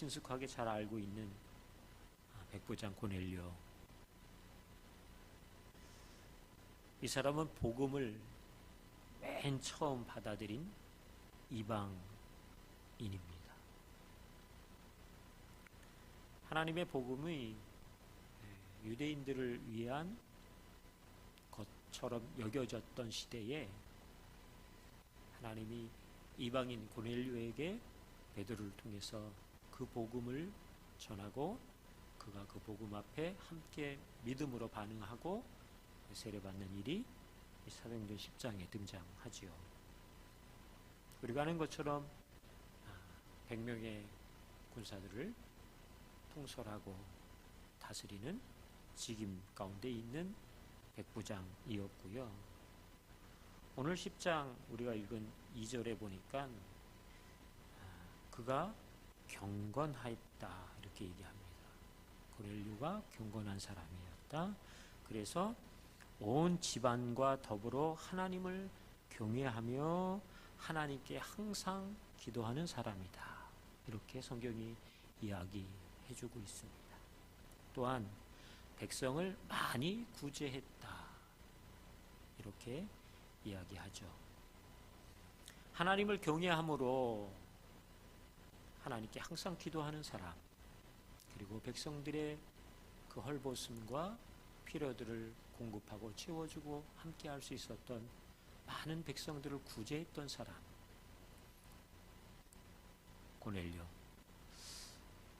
친숙하게 잘 알고 있는 백부장 고넬료. 이 사람은 복음을 맨 처음 받아들인 이방인입니다. 하나님의 복음이 유대인들을 위한 것처럼 여겨졌던 시대에 하나님이 이방인 고넬료에게 베드로를 통해서 그 복음을 전하고 그가 그 복음 앞에 함께 믿음으로 반응하고 세례받는 일이 사도행전 10장에 등장하지요. 우리가 아는 것처럼 100명의 군사들을 통솔하고 다스리는 직임 가운데 있는 백부장이었고요. 오늘 10장 우리가 읽은 2절에 보니까 그가 경건하였다 이렇게 얘기합니다. 고넬료가 경건한 사람이었다. 그래서 온 집안과 더불어 하나님을 경외하며 하나님께 항상 기도하는 사람이다. 이렇게 성경이 이야기해주고 있습니다. 또한 백성을 많이 구제했다. 이렇게 이야기하죠. 하나님을 경외함으로 하나님께 항상 기도하는 사람, 그리고 백성들의 그 헐벗음과 필요들을 공급하고 채워주고 함께 할 수 있었던 많은 백성들을 구제했던 사람, 고넬료.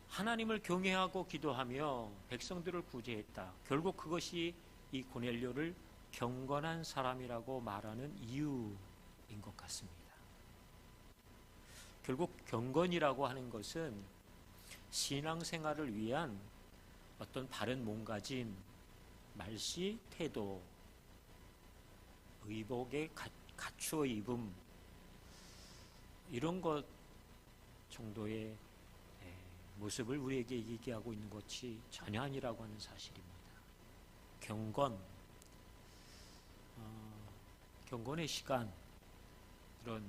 하나님을 경외하고 기도하며 백성들을 구제했다. 결국 그것이 이 고넬료를 경건한 사람이라고 말하는 이유인 것 같습니다. 결국 경건이라고 하는 것은 신앙생활을 위한 어떤 바른 몸가짐, 말씨, 태도, 의복에 갖추어 입음, 이런 것 정도의 모습을 우리에게 얘기하고 있는 것이 전혀 아니라고 하는 사실입니다. 경건, 경건의 시간, 이런,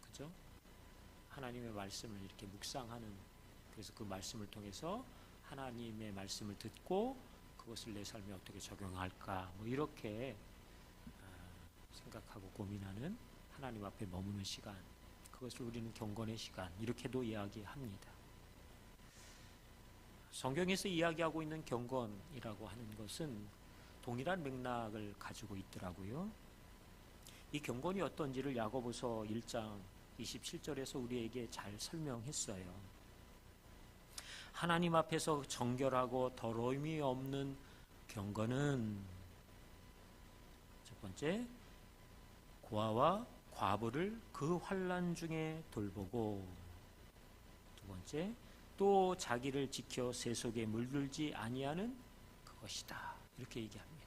그죠? 하나님의 말씀을 이렇게 묵상하는, 그래서 그 말씀을 통해서 하나님의 말씀을 듣고 그것을 내 삶에 어떻게 적용할까, 뭐 이렇게 생각하고 고민하는 하나님 앞에 머무는 시간, 그것을 우리는 경건의 시간, 이렇게도 이야기합니다. 성경에서 이야기하고 있는 경건이라고 하는 것은 동일한 맥락을 가지고 있더라고요. 이 경건이 어떤지를 야고보서 1장 27절에서 우리에게 잘 설명했어요. 하나님 앞에서 정결하고 더러움이 없는 경건은 첫 번째, 고아와 과부를 그 환난 중에 돌보고, 두 번째, 또 자기를 지켜 세속에 물들지 아니하는 그것이다. 이렇게 얘기합니다.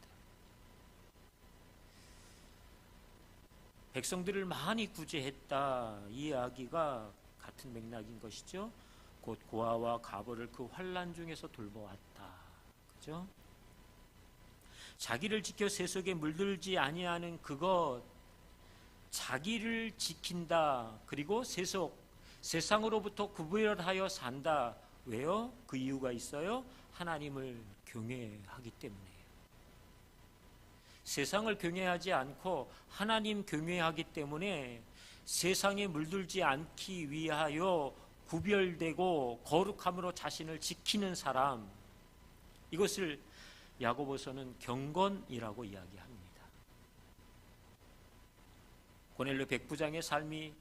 백성들을 많이 구제했다. 이 이야기가 같은 맥락인 것이죠. 곧 고아와 과부를 그 환난 중에서 돌보았다. 그죠? 자기를 지켜 세속에 물들지 아니하는 그것, 자기를 지킨다. 그리고 세상으로부터 구별하여 산다. 왜요? 그 이유가 있어요. 하나님을 경외하기 때문이에요. 세상을 경외하지 않고 하나님 경외하기 때문에 세상에 물들지 않기 위하여 구별되고 거룩함으로 자신을 지키는 사람, 이것을 야고보서는 경건이라고 이야기합니다. 고넬료 백부장의 삶이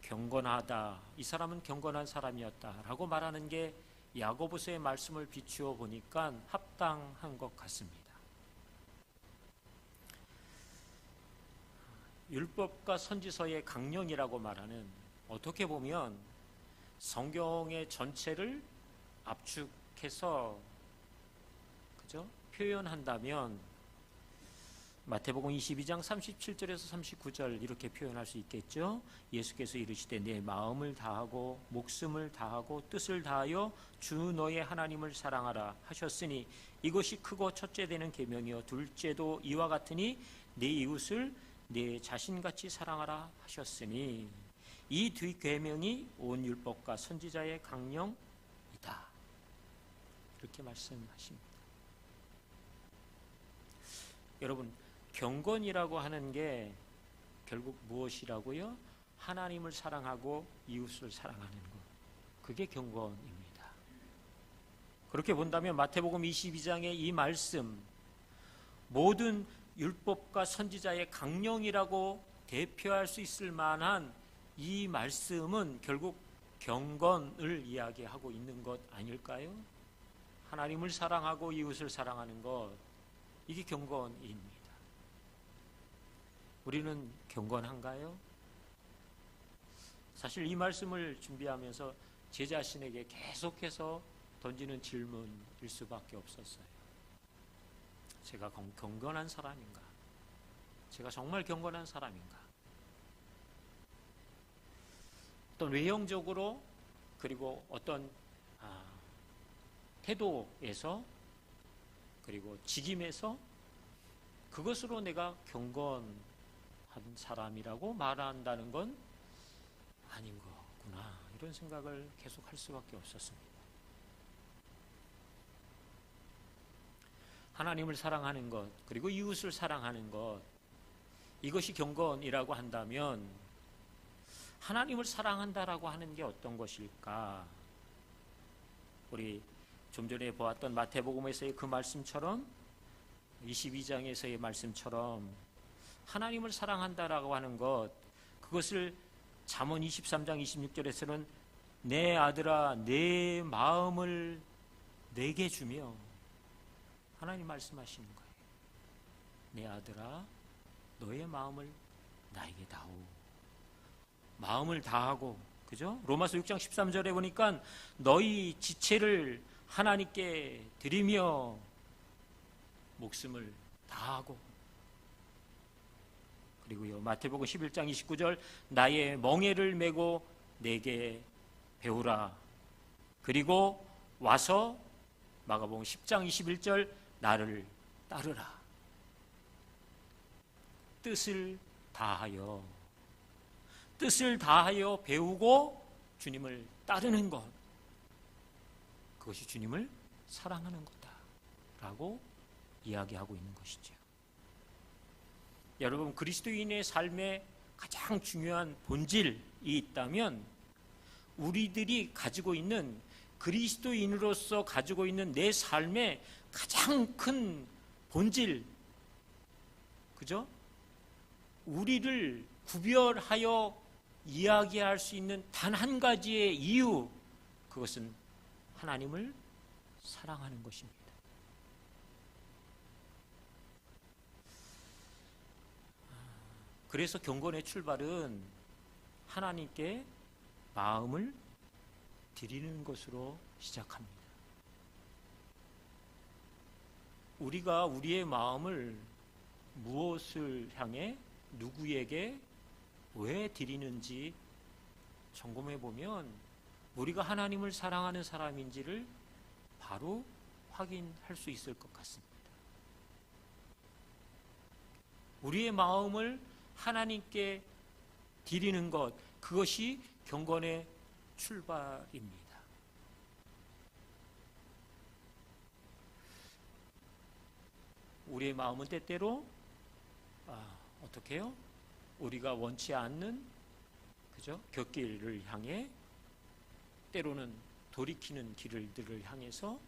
경건하다, 이 사람은 경건한 사람이었다라고 말하는 게 야고보서의 말씀을 비추어 보니까 합당한 것 같습니다. 율법과 선지서의 강령이라고 말하는, 어떻게 보면 성경의 전체를 압축해서 그죠? 표현한다면 마태복음 22장 37절에서 39절 이렇게 표현할 수 있겠죠. 예수께서 이르시되 내 마음을 다하고 목숨을 다하고 뜻을 다하여 주 너의 하나님을 사랑하라 하셨으니 이것이 크고 첫째 되는 계명이요 둘째도 이와 같으니 내 이웃을 내 자신같이 사랑하라 하셨으니, 이 두 계명이 온 율법과 선지자의 강령이다. 보다. 이렇게 말씀하십니다. 여러분, 경건이라고 하는 게 결국 무엇이라고요? 하나님을 사랑하고 이웃을 사랑하는 것. 그게 경건입니다. 그렇게 본다면 마태복음 22장의 이 말씀, 모든 율법과 선지자의 강령이라고 대표할 수 있을 만한 이 말씀은 결국 경건을 이야기하고 있는 것 아닐까요? 하나님을 사랑하고 이웃을 사랑하는 것, 이게 경건입니다. 우리는 경건한가요? 사실 이 말씀을 준비하면서 제 자신에게 계속해서 던지는 질문일 수밖에 없었어요. 제가 경건한 사람인가? 제가 정말 경건한 사람인가? 어떤 외형적으로, 그리고 어떤 태도에서, 그리고 직임에서 그것으로 내가 경건한 사람이라고 말한다는 건 아닌 거구나, 이런 생각을 계속 할 수밖에 없었습니다. 하나님을 사랑하는 것, 그리고 이웃을 사랑하는 것, 이것이 경건이라고 한다면 하나님을 사랑한다라고 하는 게 어떤 것일까? 우리 좀 전에 보았던 마태복음에서의 그 말씀처럼, 22장에서의 말씀처럼 하나님을 사랑한다라고 하는 것, 그것을 잠언 23장 26절에서는 내 아들아 내 마음을 내게 주며, 하나님 말씀하시는 거예요. 내 아들아 너의 마음을 나에게 다오. 마음을 다하고, 그죠? 로마서 6장 13절에 보니까 너희 지체를 하나님께 드리며 목숨을 다하고, 그리고요 마태복음 11장 29절 나의 멍에를 메고 내게 배우라. 그리고 와서 마가복음 10장 21절 나를 따르라. 뜻을 다하여 배우고 주님을 따르는 것, 그것이 주님을 사랑하는 거다라고 이야기하고 있는 것이죠. 여러분, 그리스도인의 삶에 가장 중요한 본질이 있다면 우리들이 가지고 있는, 그리스도인으로서 가지고 있는 내 삶의 가장 큰 본질, 그죠? 우리를 구별하여 이야기할 수 있는 단 한 가지의 이유, 그것은 하나님을 사랑하는 것입니다. 그래서 경건의 출발은 하나님께 마음을 드리는 것으로 시작합니다. 우리가 우리의 마음을 무엇을 향해, 누구에게, 왜 드리는지 점검해 보면 우리가 하나님을 사랑하는 사람인지를 바로 확인할 수 있을 것 같습니다. 우리의 마음을 하나님께 드리는 것, 그것이 경건의 출발입니다. 우리의 마음은 때때로 어떻게 해요? 우리가 원치 않는, 그죠? 곁길을 향해, 때로는 돌이키는 길들을 향해서,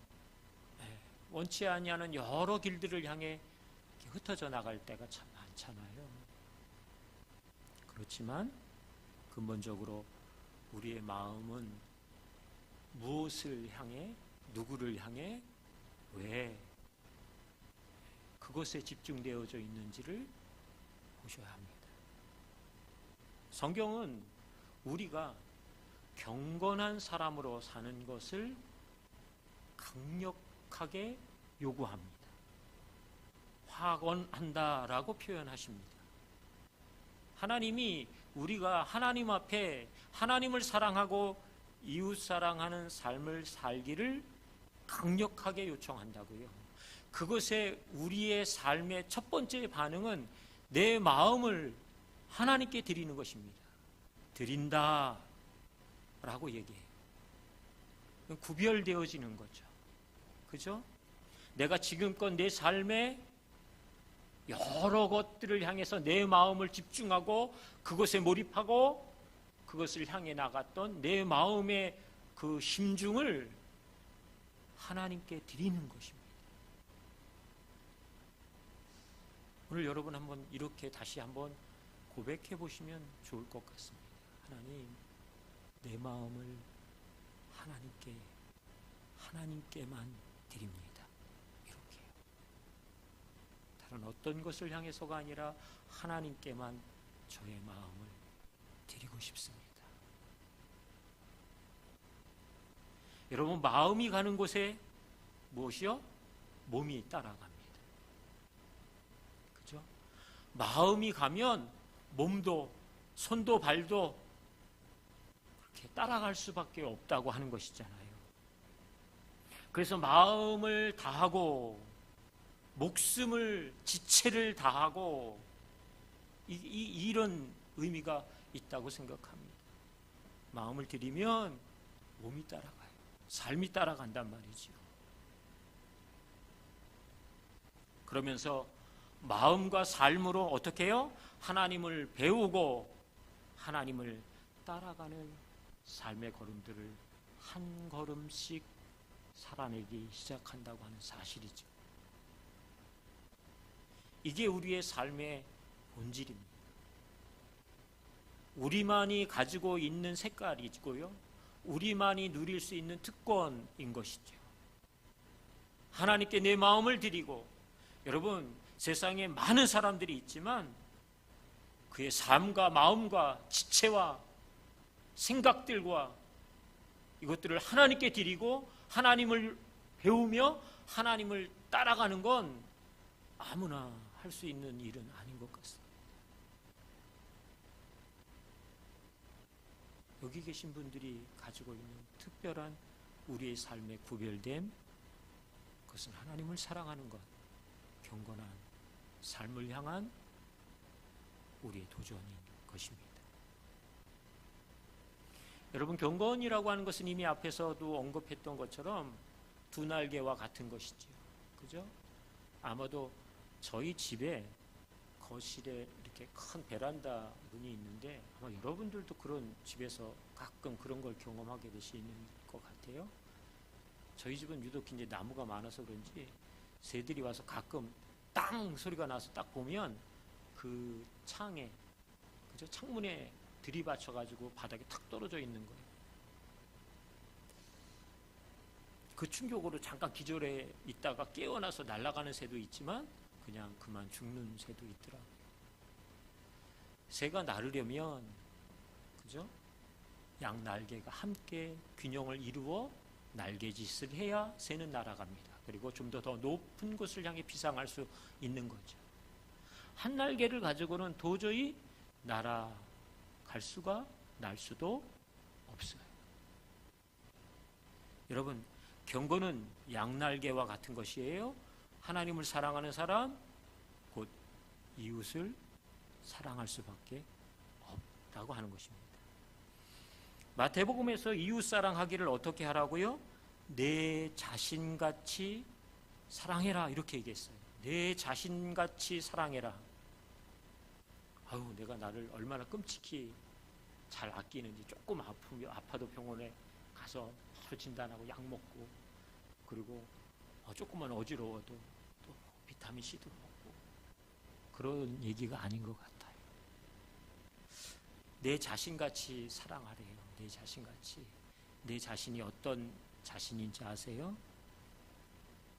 원치 아니하는 여러 길들을 향해 흩어져 나갈 때가 참 많잖아요. 그렇지만 근본적으로 우리의 마음은 무엇을 향해, 누구를 향해, 왜 그것에 집중되어져 있는지를 보셔야 합니다. 성경은 우리가 경건한 사람으로 사는 것을 강력하게 요구합니다. 확언한다라고 표현하십니다. 하나님이 우리가 하나님 앞에 하나님을 사랑하고 이웃 사랑하는 삶을 살기를 강력하게 요청한다고요. 그것에 우리의 삶의 첫 번째 반응은 내 마음을 하나님께 드리는 것입니다. 드린다 라고 얘기해요. 구별되어지는 거죠. 그죠? 내가 지금껏 내 삶에 여러 것들을 향해서 내 마음을 집중하고 그것에 몰입하고 그것을 향해 나갔던 내 마음의 그 심중을 하나님께 드리는 것입니다. 오늘 여러분 한번 이렇게 다시 한번 고백해 보시면 좋을 것 같습니다. 하나님, 내 마음을 하나님께만 드립니다. 이렇게요. 다른 어떤 것을 향해서가 아니라 하나님께만 저의 마음을 드리고 싶습니다. 여러분, 마음이 가는 곳에 무엇이요? 몸이 따라갑니다. 그죠? 마음이 가면 몸도 손도 발도 그렇게 따라갈 수밖에 없다고 하는 것이잖아요. 그래서 마음을 다하고 목숨을 지체를 다하고 이런 의미가 있다고 생각합니다. 마음을 들이면 몸이 따라가요. 삶이 따라간단 말이죠. 그러면서 마음과 삶으로 어떻게 해요? 하나님을 배우고 하나님을 따라가는 삶의 걸음들을 한 걸음씩 살아내기 시작한다고 하는 사실이죠. 이게 우리의 삶의 본질입니다. 우리만이 가지고 있는 색깔이고요, 우리만이 누릴 수 있는 특권인 것이죠. 하나님께 내 마음을 드리고, 여러분, 세상에 많은 사람들이 있지만 그의 삶과 마음과 지체와 생각들과 이것들을 하나님께 드리고 하나님을 배우며 하나님을 따라가는 건 아무나 할 수 있는 일은 아닌 것 같습니다. 여기 계신 분들이 가지고 있는 특별한 우리의 삶의 구별됨, 그것은 하나님을 사랑하는 것, 경건한 삶을 향한 우리의 도전인 것입니다. 여러분, 경건이라고 하는 것은 이미 앞에서도 언급했던 것처럼 두 날개와 같은 것이죠. 그죠? 아마도 저희 집에 거실에 이렇게 큰 베란다 문이 있는데 아마 여러분들도 그런 집에서 가끔 그런 걸 경험하게 되시는 것 같아요. 저희 집은 유독 이제 나무가 많아서 그런지 새들이 와서 가끔 땅 소리가 나서 딱 보면 그 창에, 그죠? 창문에 들이받쳐가지고 바닥에 탁 떨어져 있는 거예요. 그 충격으로 잠깐 기절해 있다가 깨어나서 날아가는 새도 있지만 그냥 그만 죽는 새도 있더라고요. 새가 나르려면, 그죠? 양 날개가 함께 균형을 이루어 날개짓을 해야 새는 날아갑니다. 그리고 좀 더 높은 곳을 향해 비상할 수 있는 거죠. 한 날개를 가지고는 도저히 날아갈 수가, 날 수도 없어요. 여러분, 경건은 양날개와 같은 것이에요. 하나님을 사랑하는 사람, 곧 이웃을 사랑할 수밖에 없다고 하는 것입니다. 마태복음에서 이웃 사랑하기를 어떻게 하라고요? 내 자신같이 사랑해라, 이렇게 얘기했어요. 내 자신같이 사랑해라. 아유, 내가 나를 얼마나 끔찍히 잘 아끼는지. 조금 아파도 병원에 가서 바로 진단하고 약 먹고, 그리고 조금만 어지러워도 또 비타민C도 먹고, 그런 얘기가 아닌 것 같아요. 내 자신같이 사랑하래요. 내 자신같이. 내 자신이 어떤 자신인지 아세요?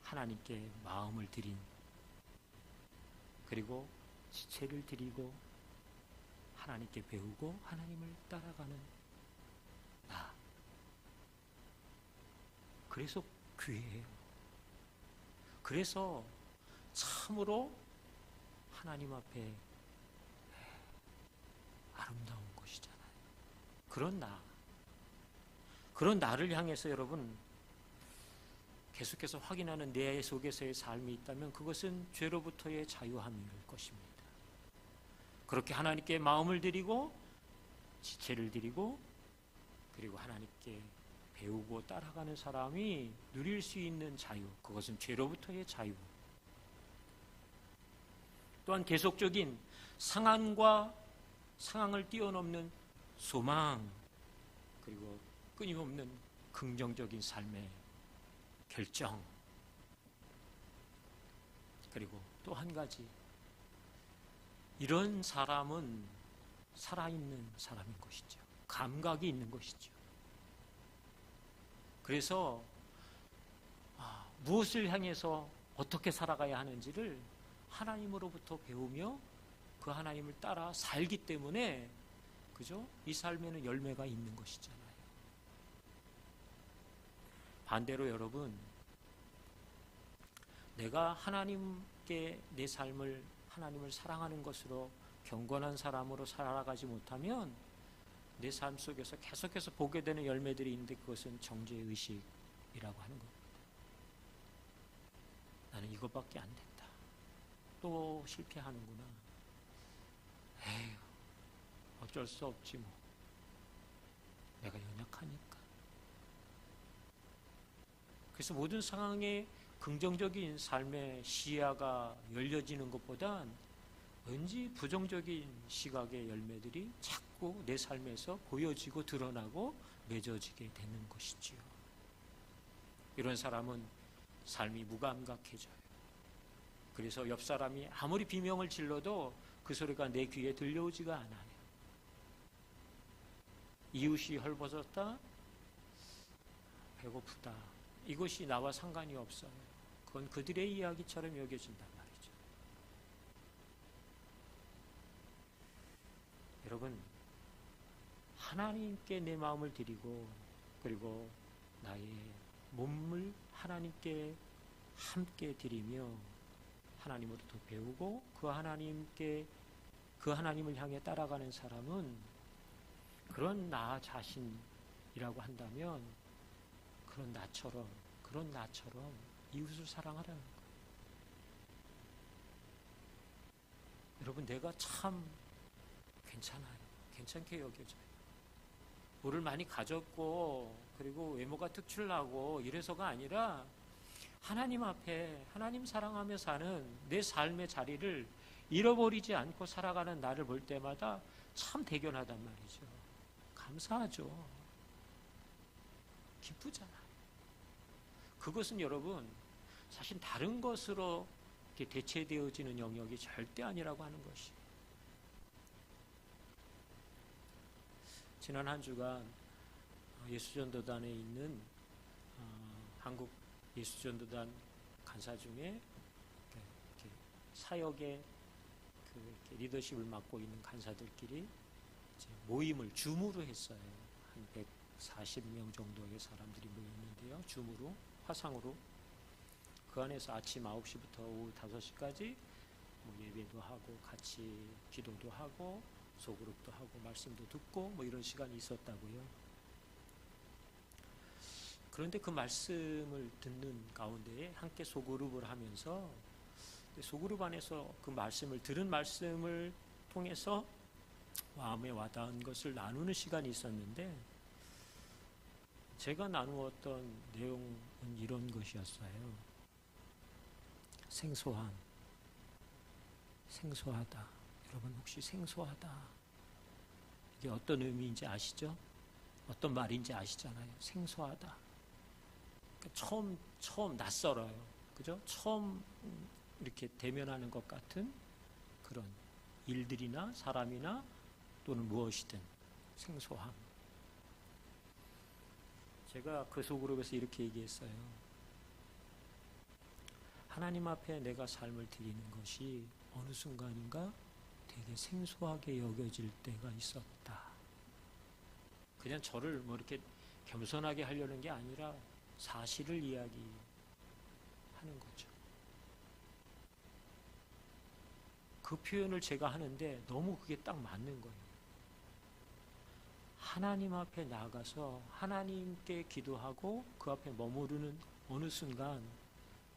하나님께 마음을 드린, 그리고 지체를 드리고 하나님께 배우고 하나님을 따라가는 나. 그래서 귀해요. 그래서 참으로 하나님 앞에 아름다운 것이잖아요. 그런 나를 향해서 여러분 계속해서 확인하는 내 속에서의 삶이 있다면 그것은 죄로부터의 자유함일 것입니다. 그렇게 하나님께 마음을 드리고 지체를 드리고 그리고 하나님께 배우고 따라가는 사람이 누릴 수 있는 자유, 그것은 죄로부터의 자유. 또한 계속적인 상황을 뛰어넘는 소망, 그리고 끊임없는 긍정적인 삶의 결정. 그리고 또 한 가지, 이런 사람은 살아있는 사람인 것이죠. 감각이 있는 것이죠. 그래서 무엇을 향해서 어떻게 살아가야 하는지를 하나님으로부터 배우며 그 하나님을 따라 살기 때문에, 그죠? 이 삶에는 열매가 있는 것이잖아요. 반대로 여러분, 내가 하나님께 내 삶을, 하나님을 사랑하는 것으로 경건한 사람으로 살아가지 못하면 내 삶 속에서 계속해서 보게 되는 열매들이 있는데, 그것은 정죄의식이라고 하는 겁니다. 나는 이것밖에 안 된다. 또 실패하는구나. 에휴, 어쩔 수 없지 뭐. 내가 연약하니까. 그래서 모든 상황에 긍정적인 삶의 시야가 열려지는 것보단 왠지 부정적인 시각의 열매들이 자꾸 내 삶에서 보여지고 드러나고 맺어지게 되는 것이지요. 이런 사람은 삶이 무감각해져요. 그래서 옆 사람이 아무리 비명을 질러도 그 소리가 내 귀에 들려오지가 않아요. 이웃이 헐벗었다, 배고프다, 이것이 나와 상관이 없어요. 그건 그들의 이야기처럼 여겨진단 말이죠. 여러분, 하나님께 내 마음을 드리고, 그리고 나의 몸을 하나님께 함께 드리며 하나님으로부터 배우고 그 하나님을 향해 따라가는 사람은, 그런 나 자신이라고 한다면 그런 나처럼 이웃을 사랑하라는 거예요. 여러분, 내가 참 괜찮아요. 괜찮게 여겨져요. 뭐를 많이 가졌고, 그리고 외모가 특출나고 이래서가 아니라, 하나님 앞에 하나님 사랑하며 사는 내 삶의 자리를 잃어버리지 않고 살아가는 나를 볼 때마다 참 대견하단 말이죠. 감사하죠. 기쁘잖아요. 그것은 여러분, 사실 다른 것으로 이렇게 대체되어지는 영역이 절대 아니라고 하는 것이. 지난 한 주간 예수전도단에 있는 한국 예수전도단 간사 중에 이렇게 사역의 이렇게 리더십을 맡고 있는 간사들끼리 이제 모임을 줌으로 했어요. 한 140명 정도의 사람들이 모였는데요. 줌으로, 화상으로. 그 안에서 아침 9시부터 오후 5시까지 뭐 예배도 하고 같이 기도도 하고 소그룹도 하고 말씀도 듣고 뭐 이런 시간이 있었다고요. 그런데 그 말씀을 듣는 가운데에 함께 소그룹을 하면서, 소그룹 안에서 그 말씀을 들은 말씀을 통해서 마음에 와닿은 것을 나누는 시간이 있었는데, 제가 나누었던 내용은 이런 것이었어요. 생소하다. 여러분, 혹시 생소하다, 이게 어떤 의미인지 아시죠? 어떤 말인지 아시잖아요. 생소하다. 그러니까 처음 낯설어요. 그죠? 처음 이렇게 대면하는 것 같은 그런 일들이나 사람이나 또는 무엇이든 생소함. 제가 그 소그룹에서 이렇게 얘기했어요. 하나님 앞에 내가 삶을 드리는 것이 어느 순간인가 되게 생소하게 여겨질 때가 있었다. 그냥 저를 뭐 이렇게 겸손하게 하려는 게 아니라 사실을 이야기하는 거죠. 그 표현을 제가 하는데 너무 그게 딱 맞는 거예요. 하나님 앞에 나가서 하나님께 기도하고 그 앞에 머무르는 어느 순간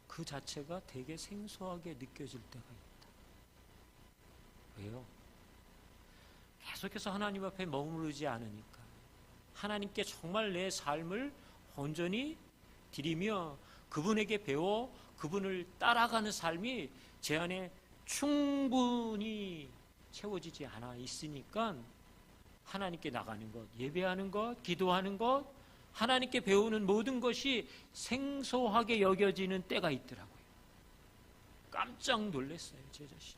그 자체가 되게 생소하게 느껴질 때가 있다. 왜요? 계속해서 하나님 앞에 머무르지 않으니까. 하나님께 정말 내 삶을 온전히 드리며 그분에게 배워 그분을 따라가는 삶이 제 안에 충분히 채워지지 않아 있으니까 하나님께 나가는 것, 예배하는 것, 기도하는 것, 하나님께 배우는 모든 것이 생소하게 여겨지는 때가 있더라고요. 깜짝 놀랐어요, 제 자신.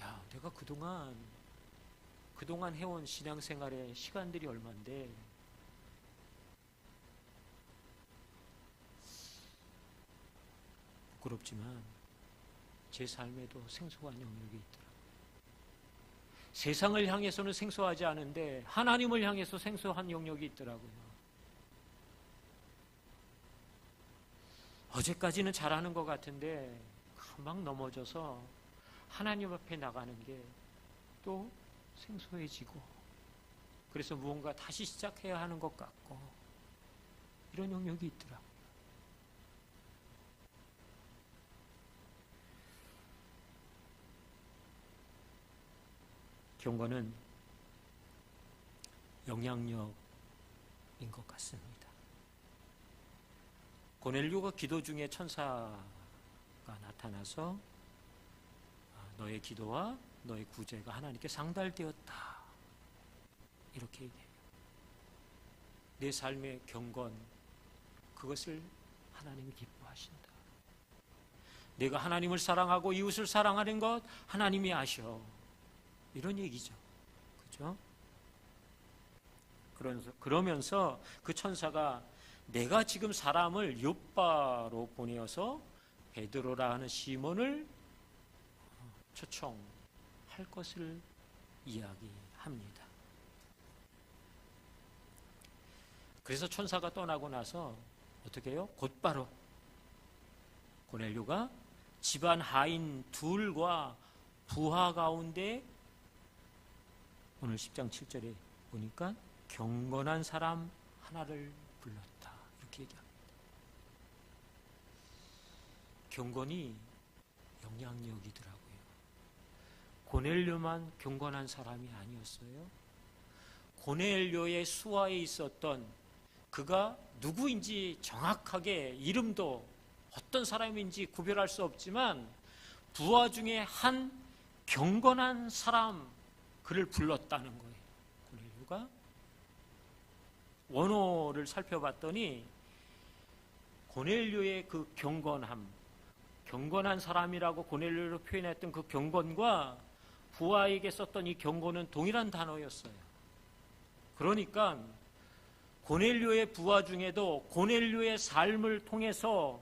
야, 내가 그동안 해온 신앙생활의 시간들이 얼만데 부끄럽지만 제 삶에도 생소한 영역이 있더라고요. 세상을 향해서는 생소하지 않은데 하나님을 향해서 생소한 영역이 있더라고요. 어제까지는 잘하는 것 같은데 금방 넘어져서 하나님 앞에 나가는 게 또 생소해지고, 그래서 무언가 다시 시작해야 하는 것 같고, 이런 영역이 있더라고요. 경건은 영향력인 것 같습니다. 고넬료가 기도 중에 천사가 나타나서 너의 기도와 너의 구제가 하나님께 상달되었다, 이렇게 얘기해요. 내 삶의 경건, 그것을 하나님이 기뻐하신다. 내가 하나님을 사랑하고 이웃을 사랑하는 것 하나님이 아셔, 이런 얘기죠. 그죠? 그러면서 그 천사가 내가 지금 사람을 욥바로 보내어서 베드로라 하는 시몬을 초청할 것을 이야기합니다. 그래서 천사가 떠나고 나서 어떻게 해요? 곧바로 고넬료가 집안 하인 둘과 부하 가운데, 오늘 10장 7절에 보니까 경건한 사람 하나를 불렀다, 이렇게 얘기합니다. 경건이 영향력이더라고요. 고넬료만 경건한 사람이 아니었어요. 고넬료의 수하에 있었던 그가 누구인지 정확하게 이름도 어떤 사람인지 구별할 수 없지만 부하 중에 한 경건한 사람, 그를 불렀다는 거예요. 고넬료가 원어를 살펴봤더니 고넬료의 그 경건한 사람이라고 고넬료로 표현했던 그 경건과 부하에게 썼던 이 경건은 동일한 단어였어요. 그러니까 고넬료의 부하 중에도 고넬료의 삶을 통해서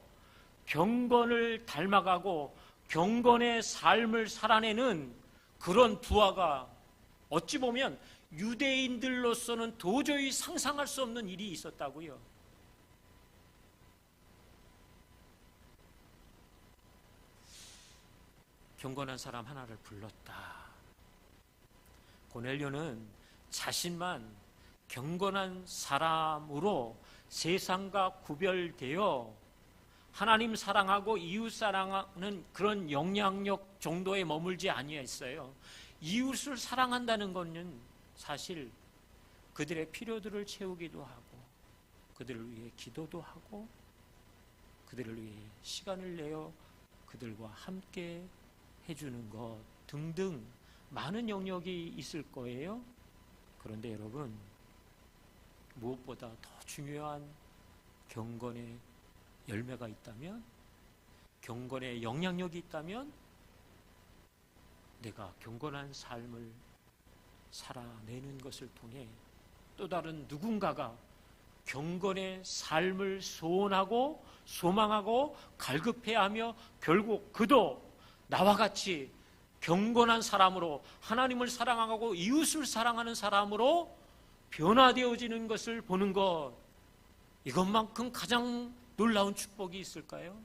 경건을 닮아가고 경건의 삶을 살아내는 그런 부하가 어찌 보면 유대인들로서는 도저히 상상할 수 없는 일이 있었다고요. 경건한 사람 하나를 불렀다. 고넬료는 자신만 경건한 사람으로 세상과 구별되어 하나님 사랑하고 이웃 사랑하는 그런 영향력 정도에 머물지 아니했어요. 이웃을 사랑한다는 것은 사실 그들의 필요들을 채우기도 하고, 그들을 위해 기도도 하고, 그들을 위해 시간을 내어 그들과 함께 해주는 것 등등 많은 영역이 있을 거예요. 그런데 여러분, 무엇보다 더 중요한 경건의 열매가 있다면, 경건의 영향력이 있다면, 내가 경건한 삶을 살아내는 것을 통해 또 다른 누군가가 경건의 삶을 소원하고 소망하고 갈급해하며 결국 그도 나와 같이 경건한 사람으로 하나님을 사랑하고 이웃을 사랑하는 사람으로 변화되어지는 것을 보는 것, 이것만큼 가장 놀라운 축복이 있을까요?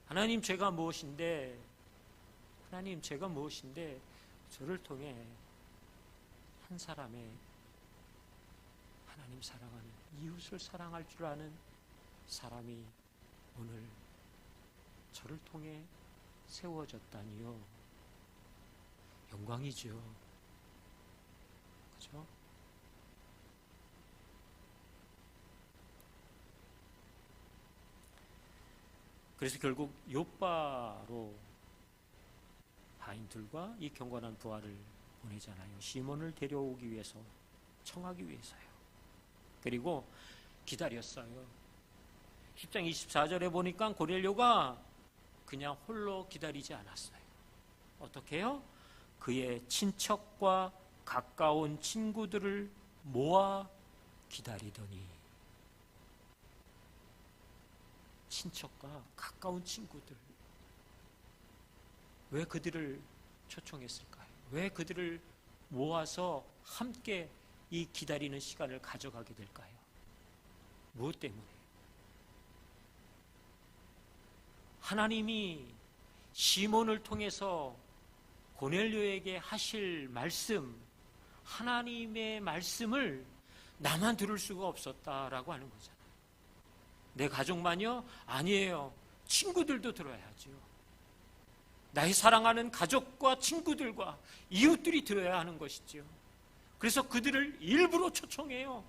하나님 제가 무엇인데 저를 통해 한 사람의 하나님 사랑하는, 이웃을 사랑할 줄 아는 사람이 오늘 저를 통해 세워졌다니요. 영광이죠. 그죠? 그래서 결국 요바로 하인들과 이 경건한 부하를 보내잖아요. 시몬을 데려오기 위해서, 청하기 위해서요. 그리고 기다렸어요. 10장 24절에 보니까 고넬료가 그냥 홀로 기다리지 않았어요. 어떻게 해요? 그의 친척과 가까운 친구들을 모아 기다리더니, 친척과 가까운 친구들, 왜 그들을 초청했을까요? 왜 그들을 모아서 함께 이 기다리는 시간을 가져가게 될까요? 무엇 때문에? 하나님이 시몬을 통해서 고넬료에게 하실 말씀, 하나님의 말씀을 나만 들을 수가 없었다라고 하는 거잖아요. 내 가족만요? 아니에요. 친구들도 들어야죠. 나의 사랑하는 가족과 친구들과 이웃들이 들어야 하는 것이죠. 그래서 그들을 일부러 초청해요.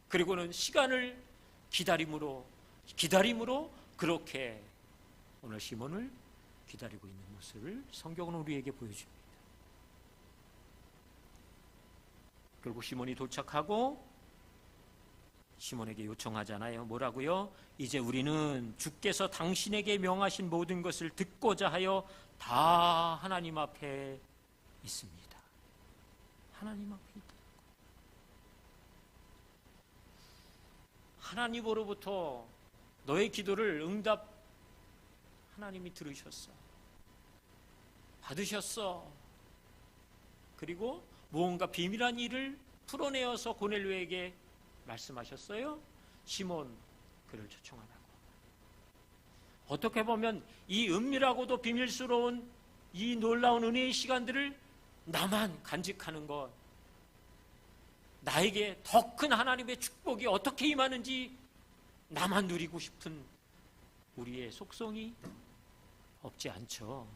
그리고는 시간을 기다림으로 그렇게 오늘 시몬을 기다리고 있는 모습을 성경은 우리에게 보여줍니다. 결국 시몬이 도착하고 시몬에게 요청하잖아요. 뭐라고요? 이제 우리는 주께서 당신에게 명하신 모든 것을 듣고자 하여 다 하나님 앞에 있습니다. 하나님 앞에 있다. 하나님으로부터 너의 기도를 하나님이 들으셨어. 받으셨어. 그리고 무언가 비밀한 일을 풀어내어서 고넬료에게 말씀하셨어요. 시몬, 그를 초청하라고. 어떻게 보면 이 은밀하고도 비밀스러운 이 놀라운 은혜의 시간들을 나만 간직하는 것, 나에게 더 큰 하나님의 축복이 어떻게 임하는지 나만 누리고 싶은 우리의 속성이 없지 않죠.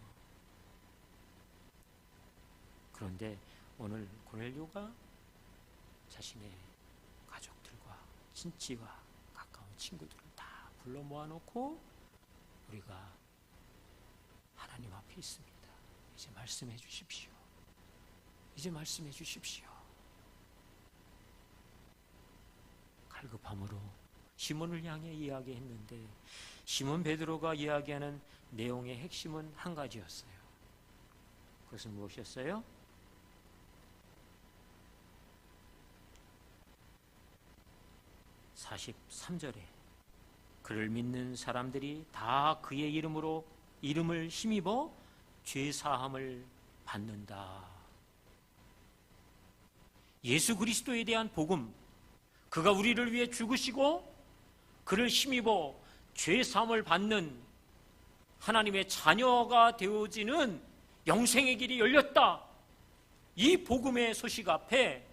그런데 오늘 고넬료가 자신의 가족들과 친지와 가까운 친구들을 다 불러 모아놓고 우리가 하나님 앞에 있습니다. 이제 말씀해 주십시오. 이제 말씀해 주십시오. 갈급함으로 시몬을 향해 이야기했는데 시몬 베드로가 이야기하는 내용의 핵심은 한 가지였어요. 그것은 무엇이었어요? 43절에 그를 믿는 사람들이 다 그의 이름을 힘입어 죄사함을 받는다. 예수 그리스도에 대한 복음, 그가 우리를 위해 죽으시고 그를 힘입어 죄사함을 받는 하나님의 자녀가 되어지는 영생의 길이 열렸다. 이 복음의 소식 앞에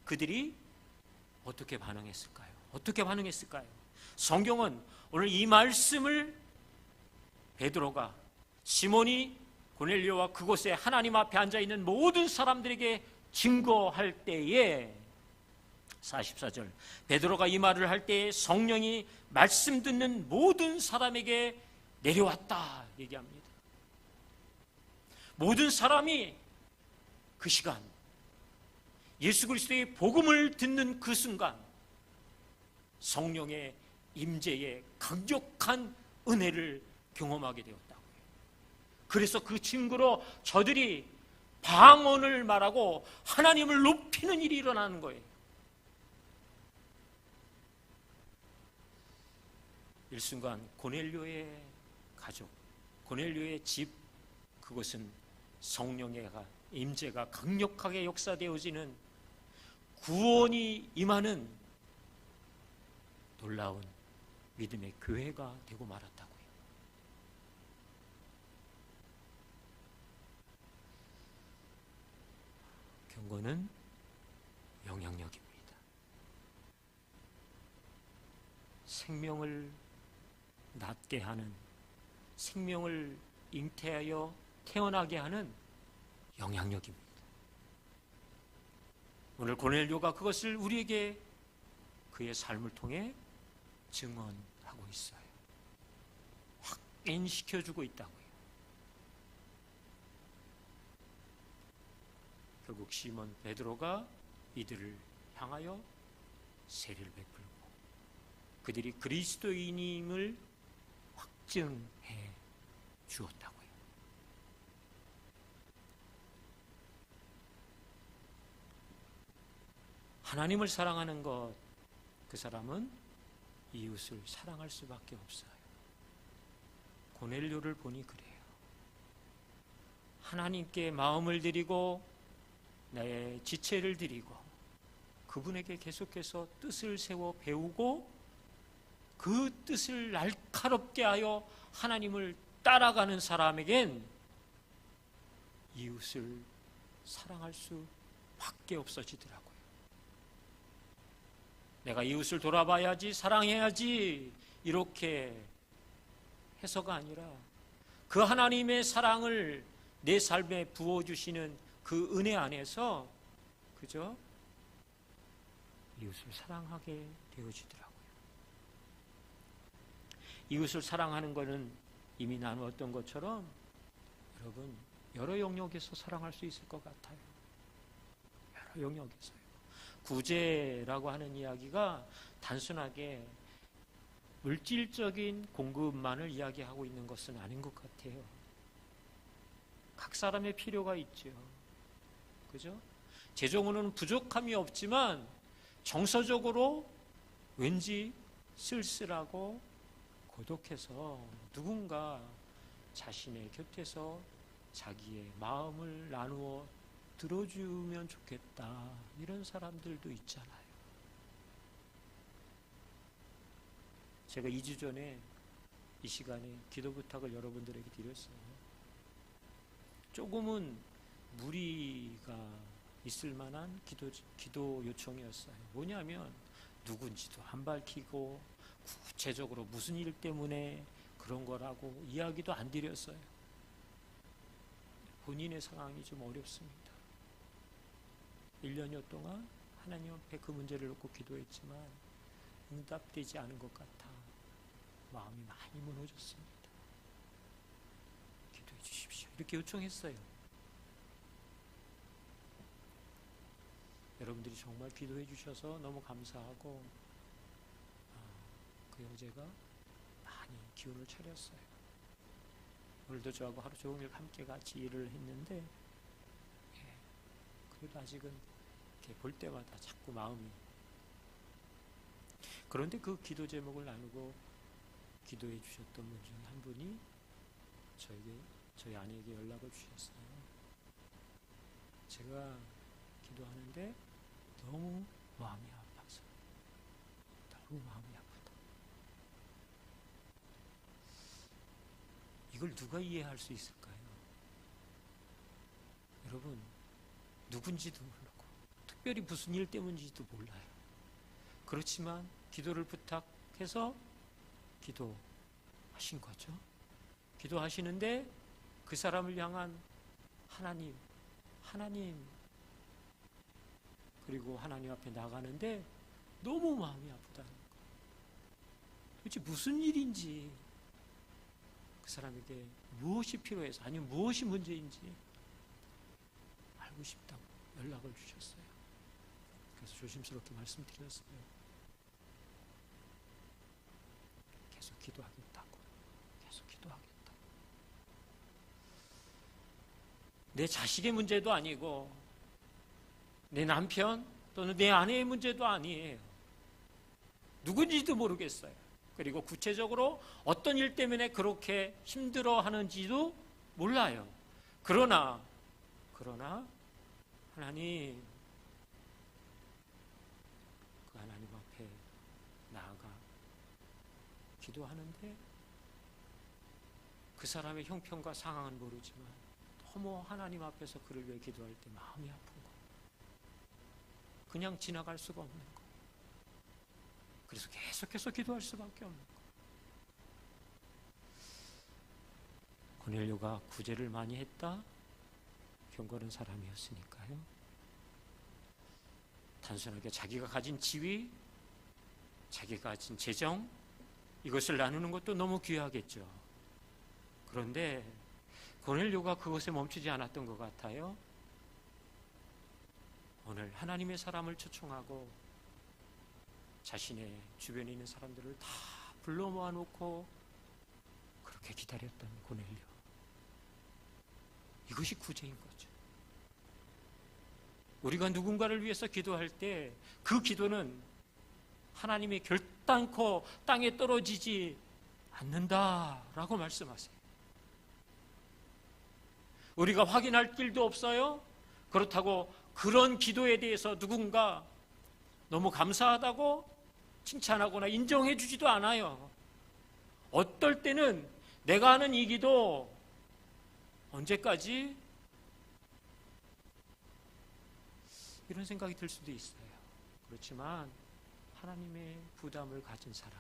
그들이 어떻게 반응했을까요? 어떻게 반응했을까요? 성경은 오늘 이 말씀을 베드로가 시몬이 고넬료와 그곳에 하나님 앞에 앉아있는 모든 사람들에게 증거할 때에 44절 베드로가 이 말을 할 때에 성령이 말씀 듣는 모든 사람에게 내려왔다 얘기합니다. 모든 사람이 그 시간 예수 그리스도의 복음을 듣는 그 순간 성령의 임재의 강력한 은혜를 경험하게 되었다고요. 그래서 그 증거로 저들이 방언을 말하고 하나님을 높이는 일이 일어나는 거예요. 일순간 고넬료의 가족, 고넬료의 집, 그것은 성령의 임재가 강력하게 역사되어지는 구원이 임하는 놀라운 믿음의 교회가 되고 말았다고요. 경건은 영향력입니다. 생명을 낫게 하는, 생명을 잉태하여 태어나게 하는 영향력입니다. 오늘 고넬료가 그것을 우리에게 그의 삶을 통해 증언하고 있어요. 각인시켜주고 있다고요. 결국 시몬 베드로가 이들을 향하여 세례를 베풀고 그들이 그리스도인임을 확증해 주었다고요. 하나님을 사랑하는 것, 그 사람은 이웃을 사랑할 수밖에 없어요. 고넬료를 보니 그래요. 하나님께 마음을 드리고 내 지체를 드리고 그분에게 계속해서 뜻을 세워 배우고 그 뜻을 날카롭게 하여 하나님을 따라가는 사람에겐 이웃을 사랑할 수밖에 없어지더라고요. 내가 이웃을 돌아봐야지, 사랑해야지 이렇게 해서가 아니라 그 하나님의 사랑을 내 삶에 부어주시는 그 은혜 안에서 그저 이웃을 사랑하게 되어지더라고요. 이웃을 사랑하는 것은 이미 나누었던 것처럼 여러분 여러 영역에서 사랑할 수 있을 것 같아요. 여러 영역에서요. 구제라고 하는 이야기가 단순하게 물질적인 공급만을 이야기하고 있는 것은 아닌 것 같아요. 각 사람의 필요가 있죠. 그죠? 재정으로는 부족함이 없지만 정서적으로 왠지 쓸쓸하고 고독해서 누군가 자신의 곁에서 자기의 마음을 나누어 들어주면 좋겠다. 이런 사람들도 있잖아요. 제가 2주 전에 이 시간에 기도 부탁을 여러분들에게 드렸어요. 조금은 무리가 있을 만한 기도 요청이었어요. 뭐냐면 누군지도 안 밝히고 구체적으로 무슨 일 때문에 그런 거라고 이야기도 안 드렸어요. 본인의 상황이 좀 어렵습니다. 1년여 동안 하나님 앞에 그 문제를 놓고 기도했지만 응답되지 않은 것 같아 마음이 많이 무너졌습니다. 기도해 주십시오. 이렇게 요청했어요. 여러분들이 정말 기도해 주셔서 너무 감사하고 그 형제가 많이 기운을 차렸어요. 오늘도 저하고 하루 종일 함께 같이 일을 했는데 그래도 아직은 이렇게 볼 때마다 자꾸 마음이. 그런데 그 기도 제목을 나누고 기도해 주셨던 분 중에 한 분이 저희 아내에게 연락을 주셨어요. 제가 기도하는데 너무 마음이 아파서 너무 마음이 아프다. 이걸 누가 이해할 수 있을까요? 여러분 누군지도 모르고 특별히 무슨 일 때문인지도 몰라요. 그렇지만 기도를 부탁해서 기도하신 거죠. 기도하시는데 그 사람을 향한 하나님 그리고 하나님 앞에 나가는데 너무 마음이 아프다는 거예요. 도대체 무슨 일인지 그 사람에게 무엇이 필요해서 아니면 무엇이 문제인지 알고 싶다고 연락을 주셨어요. 그래서 조심스럽게 말씀드렸어요. 계속 기도하겠다고. 내 자식의 문제도 아니고 내 남편 또는 내 아내의 문제도 아니에요. 누군지도 모르겠어요. 그리고 구체적으로 어떤 일 때문에 그렇게 힘들어하는지도 몰라요. 그러나 하나님, 그 하나님 앞에 나아가 기도하는데 그 사람의 형편과 상황은 모르지만 너무 하나님 앞에서 그를 위해 기도할 때 마음이 아픈 거예요. 그냥 지나갈 수가 없는 거예요. 그래서 계속해서 기도할 수밖에 없는 거예요. 고넬료가 구제를 많이 했다? 경건한 사람이었으니까요. 단순하게 자기가 가진 지위, 자기가 가진 재정, 이것을 나누는 것도 너무 귀하겠죠. 그런데 고넬료가 그것에 멈추지 않았던 것 같아요. 오늘 하나님의 사람을 초청하고 자신의 주변에 있는 사람들을 다 불러 모아놓고 그렇게 기다렸던 고넬료. 이것이 구제인 거죠. 우리가 누군가를 위해서 기도할 때 그 기도는 하나님의 결단코 땅에 떨어지지 않는다라고 말씀하세요. 우리가 확인할 길도 없어요. 그렇다고 그런 기도에 대해서 누군가 너무 감사하다고 칭찬하거나 인정해 주지도 않아요. 어떨 때는 내가 하는 이 기도 언제까지? 이런 생각이 들 수도 있어요. 그렇지만 하나님의 부담을 가진 사람,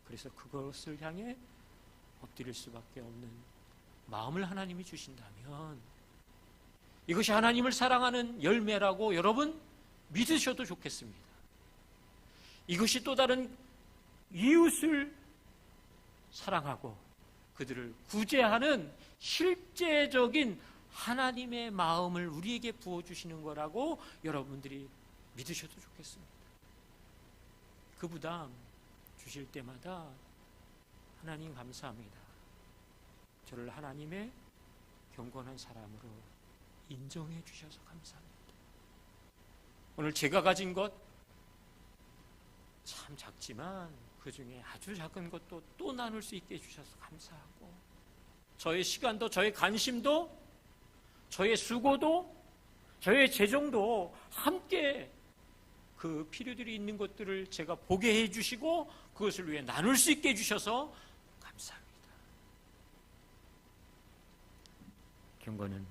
그래서 그것을 향해 엎드릴 수밖에 없는 마음을 하나님이 주신다면 이것이 하나님을 사랑하는 열매라고 여러분 믿으셔도 좋겠습니다. 이것이 또 다른 이웃을 사랑하고 그들을 구제하는 실제적인 하나님의 마음을 우리에게 부어주시는 거라고 여러분들이 믿으셔도 좋겠습니다. 그 부담 주실 때마다 하나님 감사합니다. 저를 하나님의 경건한 사람으로 인정해 주셔서 감사합니다. 오늘 제가 가진 것 참 작지만 그 중에 아주 작은 것도 또 나눌 수 있게 해주셔서 감사하고 저의 시간도 저의 관심도 저의 수고도 저의 재정도 함께 그 필요들이 있는 것들을 제가 보게 해주시고 그것을 위해 나눌 수 있게 해주셔서 감사합니다. 경건은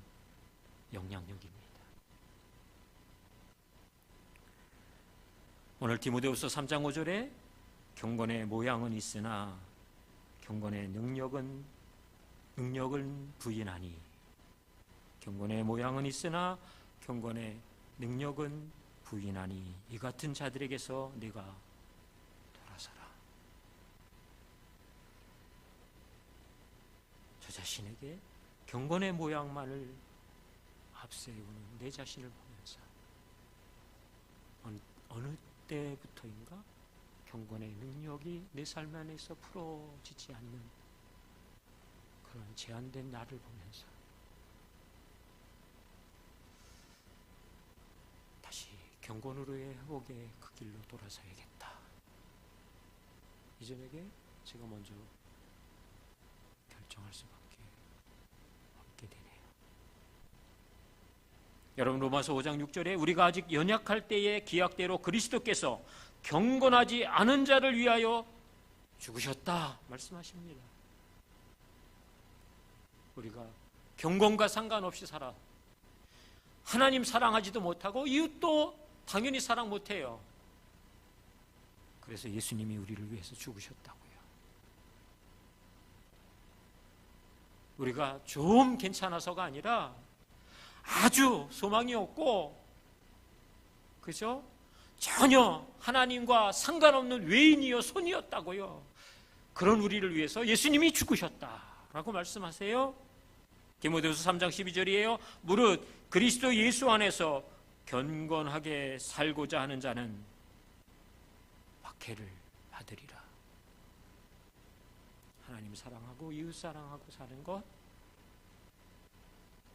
영향력입니다. 오늘 디모데후서 3장 5절에 경건의 모양은 있으나 경건의 능력은 부인하니 경건의 모양은 있으나 경건의 능력은 부인하니 이 같은 자들에게서 네가 돌아서라. 저 자신에게 경건의 모양만을 앞세우는 내 자신을 보면서 어느 때부터인가 경건의 능력이 내 삶 안에서 풀어지지 않는 그런 제한된 나를 보면서 다시 경건으로의 회복의 그 길로 돌아서야겠다. 이 저녁에 제가 먼저 결정할 수밖에 없게 되네요. 여러분 로마서 5장 6절에 우리가 아직 연약할 때의 기약대로 그리스도께서 경건하지 않은 자를 위하여 죽으셨다 말씀하십니다. 우리가 경건과 상관없이 살아 하나님 사랑하지도 못하고 이웃도 당연히 사랑 못해요. 그래서 예수님이 우리를 위해서 죽으셨다고요. 우리가 좀 괜찮아서가 아니라 아주 소망이 없고 그죠? 전혀 하나님과 상관없는 외인이요 손이었다고요. 그런 우리를 위해서 예수님이 죽으셨다라고 말씀하세요. 디모데후서 3장 12절이에요. 무릇 그리스도 예수 안에서 경건하게 살고자 하는 자는 박해를 받으리라. 하나님 사랑하고 이웃 사랑하고 사는 것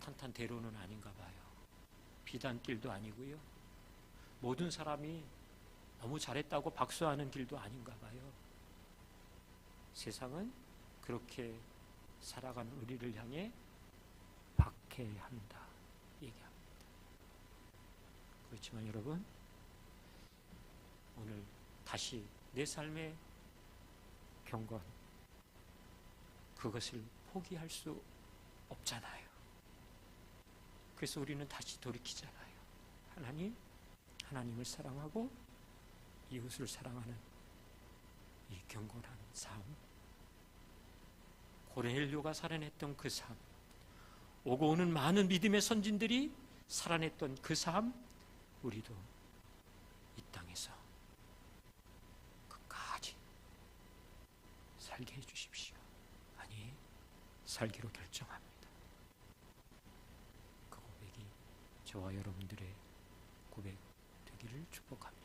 탄탄대로는 아닌가 봐요. 비단길도 아니고요. 모든 사람이 너무 잘했다고 박수하는 길도 아닌가 봐요. 세상은 그렇게 살아가는 우리를 향해 박해한다 얘기합니다. 그렇지만 여러분 오늘 다시 내 삶의 경건 그것을 포기할 수 없잖아요. 그래서 우리는 다시 돌이키잖아요. 하나님을 사랑하고 이웃을 사랑하는 이 경건한 삶, 고넬료가 살아냈던 그 삶, 오고 오는 많은 믿음의 선진들이 살아냈던 그 삶, 우리도 이 땅에서 끝까지 살게 해주십시오. 아니, 살기로 결정합니다. 그 고백이 저와 여러분들의 고백 되기를 축복합니다.